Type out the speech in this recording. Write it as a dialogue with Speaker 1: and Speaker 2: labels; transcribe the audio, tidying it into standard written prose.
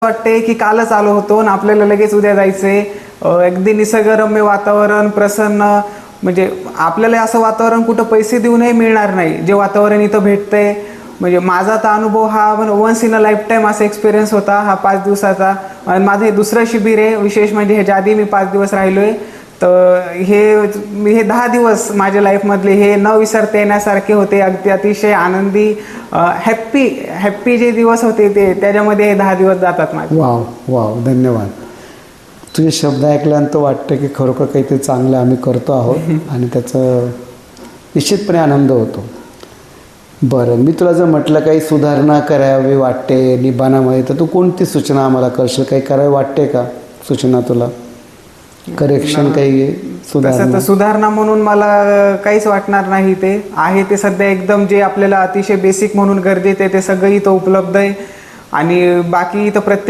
Speaker 1: वाटते की कालच आलो होतो आणि आपल्याला लगेच उद्या जायचंय. अगदी निसर्गरम्य वातावरण, प्रसन्न, म्हणजे आपल्याला असं वातावरण कुठं पैसे देऊनही मिळणार नाही जे वातावरण इथं भेटतंय. म्हणजे माझा तर अनुभव हा once in a lifetime असा एक्सपिरियन्स होता हा 5 दिवसाचा. आणि माझं हे दुसरं शिबिर आहे. विशेष म्हणजे ह्याच्या आधी मी 5 दिवस राहिलोय. तर हे 10 दिवस माझ्या लाईफमधले हे न विसरता येण्यासारखे होते. अगदी अतिशय आनंदी, हॅप्पी जे दिवस होते ते त्याच्यामध्ये हे 10 दिवस जातात माझे.
Speaker 2: वाव वाव, धन्यवाद. तुझे शब्द ऐकल्यानंतर वाटतं की खरोखर काहीतरी चांगलं आम्ही करतो आहोत आणि त्याचं निश्चितपणे आनंद होतो. बरं, मी तुला जर म्हटलं काही सुधारणा करावी वाटते निबाणामध्ये, तर तू कोणती सूचना आम्हाला करशील? काही करावी वाटते का सूचना तुला? करेक्शन काही
Speaker 1: तसं तर सुधारणा म्हणून मला काहीच वाटणार नाही. ते आहे ते सध्या एकदम जे आपल्याला अतिशय बेसिक म्हणून गरजेचं आहे ते सगळं इथं उपलब्ध आहे. आणि बाकी इथं प्रत्येक